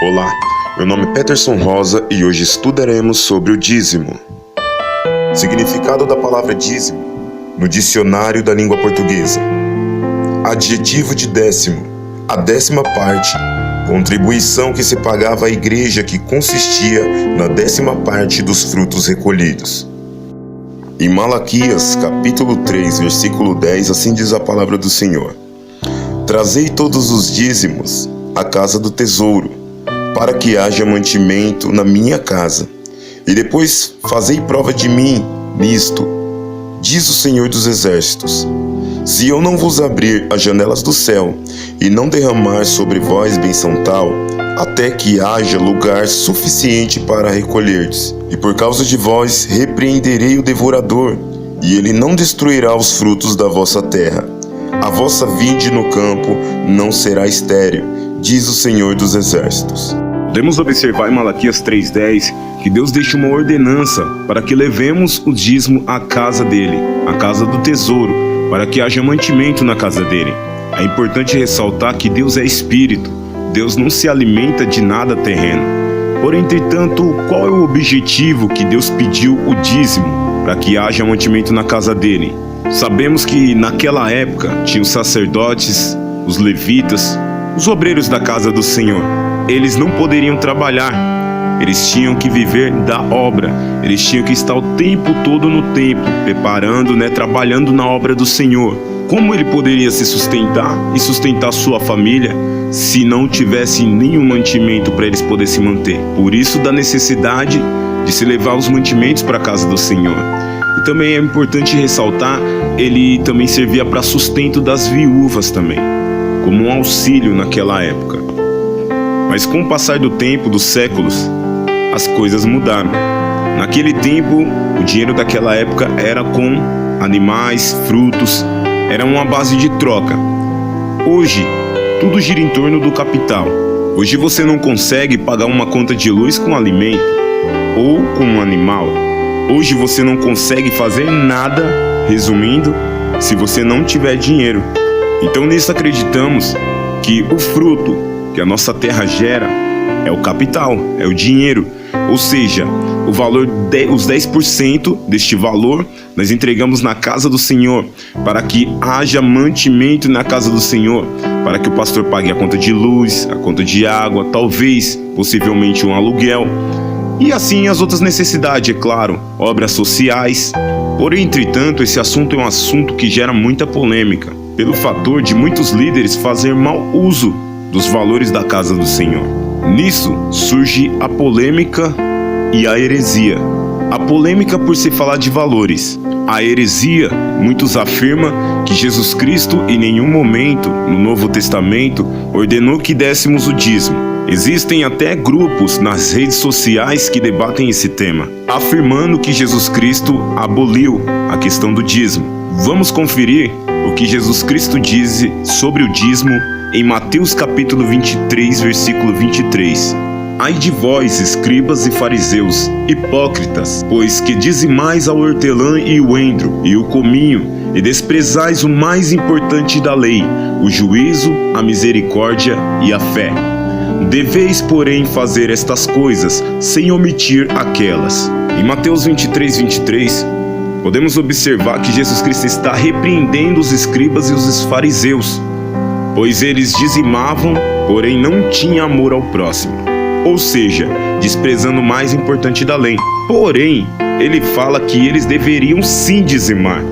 Olá, meu nome é Peterson Rosa e hoje estudaremos sobre o dízimo. Significado da palavra dízimo no dicionário da língua portuguesa. Adjetivo de décimo, a décima parte, contribuição que se pagava à igreja que consistia na décima parte dos frutos recolhidos. Em Malaquias, capítulo 3, versículo 10, assim diz a palavra do Senhor: Trazei todos os dízimos à casa do tesouro, para que haja mantimento na minha casa, e depois fazei prova de mim nisto, diz o Senhor dos Exércitos: se eu não vos abrir as janelas do céu, e não derramar sobre vós bênção tal, até que haja lugar suficiente para recolherdes, e por causa de vós repreenderei o devorador, e ele não destruirá os frutos da vossa terra. A vossa vide no campo não será estéril, diz o Senhor dos Exércitos. Podemos observar em Malaquias 3,10 que Deus deixa uma ordenança para que levemos o dízimo à casa dele, à casa do tesouro, para que haja mantimento na casa dele. É importante ressaltar que Deus é espírito, Deus não se alimenta de nada terreno. Porém, entretanto, qual é o objetivo que Deus pediu o dízimo? Para que haja mantimento na casa dele. Sabemos que naquela época tinha os sacerdotes, os levitas, os obreiros da casa do Senhor. Eles não poderiam trabalhar, eles tinham que viver da obra, eles tinham que estar o tempo todo no templo, preparando, trabalhando na obra do Senhor. Como ele poderia se sustentar e sustentar sua família se não tivesse nenhum mantimento para eles poderem se manter? Por isso da necessidade de se levar os mantimentos para a casa do Senhor. E também é importante ressaltar, ele também servia para sustento das viúvas também, como um auxílio naquela época. Mas com o passar do tempo, dos séculos, as coisas mudaram. Naquele tempo, o dinheiro daquela época era com animais, frutos, era uma base de troca. Hoje, tudo gira em torno do capital. Hoje você não consegue pagar uma conta de luz com alimento ou com um animal. Hoje você não consegue fazer nada, resumindo, se você não tiver dinheiro. Então nisso acreditamos que o fruto que a nossa terra gera é o capital, é o dinheiro. Ou seja, o valor, os 10% deste valor nós entregamos na casa do Senhor, para que haja mantimento na casa do Senhor, para que o pastor pague a conta de luz, a conta de água, talvez, possivelmente um aluguel, e assim as outras necessidades, é claro, obras sociais. Porém, entretanto, esse assunto é um assunto que gera muita polêmica, pelo fator de muitos líderes fazer mau uso dos valores da casa do Senhor. Nisso surge a polêmica e a heresia. A polêmica por se falar de valores. A heresia, muitos afirmam que Jesus Cristo em nenhum momento no Novo Testamento ordenou que dessemos o dízimo. Existem até grupos nas redes sociais que debatem esse tema, afirmando que Jesus Cristo aboliu a questão do dízimo. Vamos conferir o que Jesus Cristo diz sobre o dízimo em Mateus capítulo 23, versículo 23. Ai de vós, escribas e fariseus, hipócritas, pois que dizimais a hortelã e o endro e o cominho, e desprezais o mais importante da lei, o juízo, a misericórdia e a fé. Deveis, porém, fazer estas coisas, sem omitir aquelas. Em Mateus 23, 23, podemos observar que Jesus Cristo está repreendendo os escribas e os fariseus, pois eles dizimavam, porém não tinham amor ao próximo, ou seja, desprezando o mais importante da lei. Porém, ele fala que eles deveriam sim dizimar,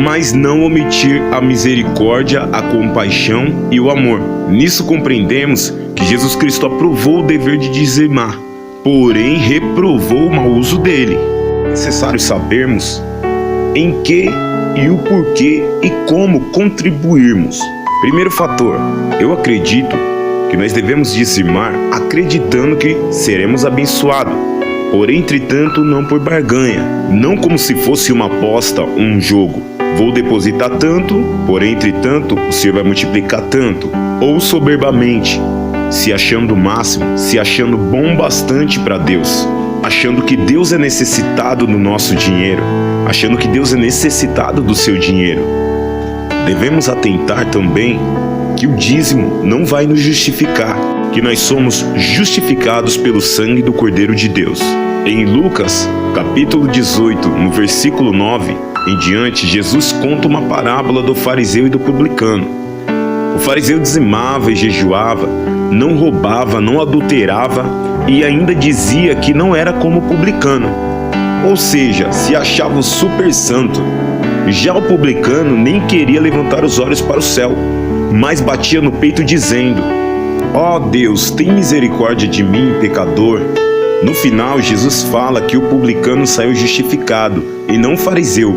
mas não omitir a misericórdia, a compaixão e o amor. Nisso compreendemos que Jesus Cristo aprovou o dever de dizimar, porém reprovou o mau uso dele. É necessário sabermos em que e o porquê e como contribuirmos. Primeiro fator, eu acredito que nós devemos dizimar acreditando que seremos abençoados, porém, entretanto, não por barganha, não como se fosse uma aposta, um jogo. vou depositar tanto, porém, entretanto, o Senhor vai multiplicar tanto. Ou soberbamente, se achando o máximo, se achando bom bastante para Deus, achando que Deus é necessitado do nosso dinheiro, achando que Deus é necessitado do seu dinheiro. Devemos atentar também que o dízimo não vai nos justificar, que nós somos justificados pelo sangue do Cordeiro de Deus. Em Lucas, capítulo 18, no versículo 9 em diante, Jesus conta uma parábola do fariseu e do publicano. O fariseu dizimava e jejuava, não roubava, não adulterava e ainda dizia que não era como o publicano, ou seja, se achava o super santo. Já o publicano nem queria levantar os olhos para o céu, mas batia no peito dizendo: ó Deus, tem misericórdia de mim, pecador. No final, Jesus fala que o publicano saiu justificado e não o fariseu,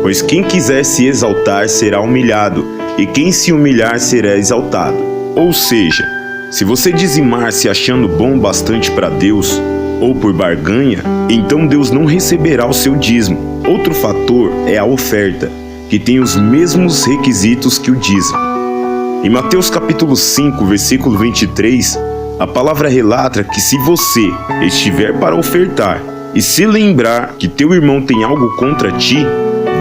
pois quem quiser se exaltar será humilhado, e quem se humilhar será exaltado. Ou seja, se você dizimar se achando bom bastante para Deus, ou por barganha, então Deus não receberá o seu dízimo. Outro fator é a oferta, que tem os mesmos requisitos que o dízimo. Em Mateus capítulo 5, versículo 23, a palavra relata que se você estiver para ofertar e se lembrar que teu irmão tem algo contra ti,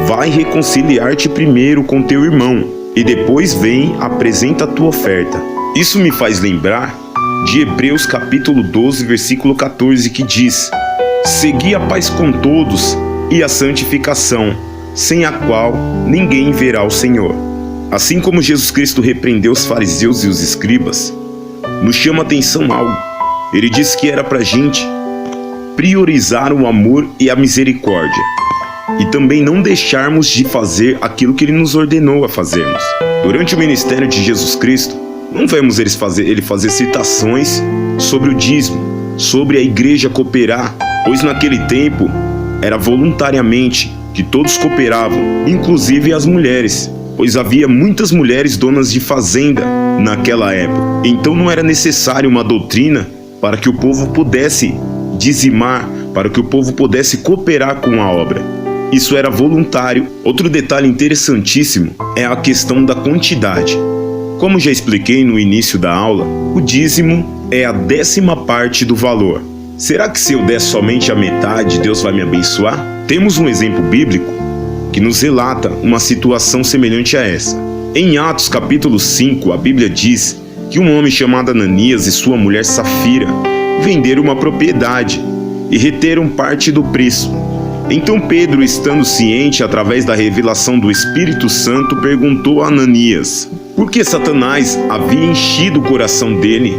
vai reconciliar-te primeiro com teu irmão e depois vem, apresenta a tua oferta. Isso me faz lembrar de Hebreus capítulo 12, versículo 14, que diz: segui a paz com todos e a santificação, sem a qual ninguém verá o Senhor. Assim como Jesus Cristo repreendeu os fariseus e os escribas, nos chama a atenção algo. Ele disse que era para a gente priorizar o amor e a misericórdia, e também não deixarmos de fazer aquilo que Ele nos ordenou a fazermos. Durante o ministério de Jesus Cristo, não vemos ele fazer citações sobre o dízimo, sobre a igreja cooperar, pois naquele tempo era voluntariamente que todos cooperavam, inclusive as mulheres, pois havia muitas mulheres donas de fazenda naquela época. Então não era necessário uma doutrina para que o povo pudesse dizimar, para que o povo pudesse cooperar com a obra. Isso era voluntário. Outro detalhe interessantíssimo é a questão da quantidade. Como já expliquei no início da aula, o dízimo é a 10ª parte do valor. Será que se eu der somente a metade, Deus vai me abençoar? Temos um exemplo bíblico que nos relata uma situação semelhante a essa. Em Atos capítulo 5, a Bíblia diz que um homem chamado Ananias e sua mulher Safira venderam uma propriedade e reteram parte do preço. Então Pedro, estando ciente através da revelação do Espírito Santo, perguntou a Ananias por que Satanás havia enchido o coração dele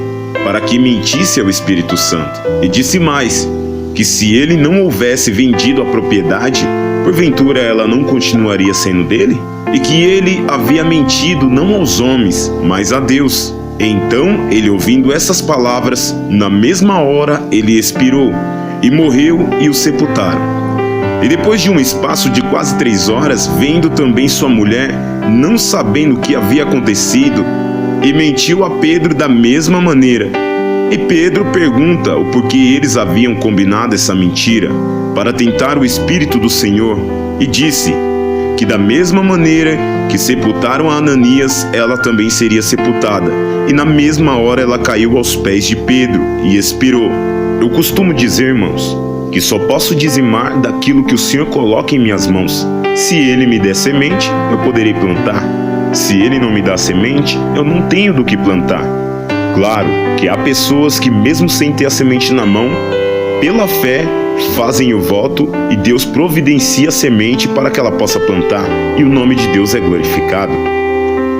para que mentisse ao Espírito Santo. E disse mais, que se ele não houvesse vendido a propriedade, porventura ela não continuaria sendo dele? E que ele havia mentido não aos homens, mas a Deus. Então ele, ouvindo essas palavras, na mesma hora ele expirou, e morreu e o sepultaram. E depois de um espaço de quase 3 horas, vendo também sua mulher, não sabendo o que havia acontecido, e mentiu a Pedro da mesma maneira. E Pedro pergunta o porquê eles haviam combinado essa mentira, para tentar o Espírito do Senhor, e disse que da mesma maneira que sepultaram a Ananias, ela também seria sepultada. E na mesma hora ela caiu aos pés de Pedro e expirou. Eu costumo dizer, irmãos, que só posso dizimar daquilo que o Senhor coloca em minhas mãos. Se Ele me der semente, eu poderei plantar. Se Ele não me dá semente, eu não tenho do que plantar. Claro que há pessoas que, mesmo sem ter a semente na mão, pela fé, fazem o voto e Deus providencia a semente para que ela possa plantar, e o nome de Deus é glorificado.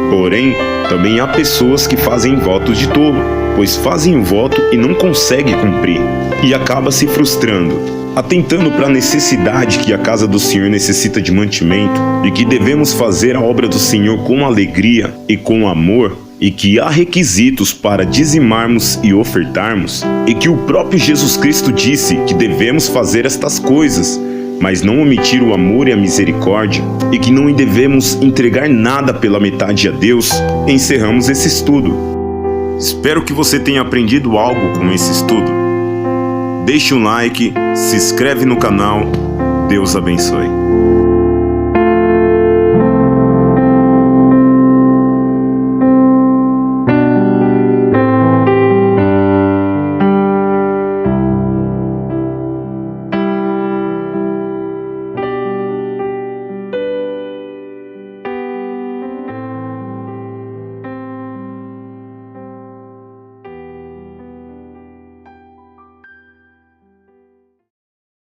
Porém, também há pessoas que fazem votos de tolo, pois fazem o voto e não conseguem cumprir, e acaba se frustrando. Atentando para a necessidade que a casa do Senhor necessita de mantimento, e que devemos fazer a obra do Senhor com alegria e com amor, e que há requisitos para dizimarmos e ofertarmos, e que o próprio Jesus Cristo disse que devemos fazer estas coisas, mas não omitir o amor e a misericórdia, e que não devemos entregar nada pela metade a Deus, encerramos esse estudo. Espero que você tenha aprendido algo com esse estudo. Deixe um like, se inscreve no canal, Deus abençoe.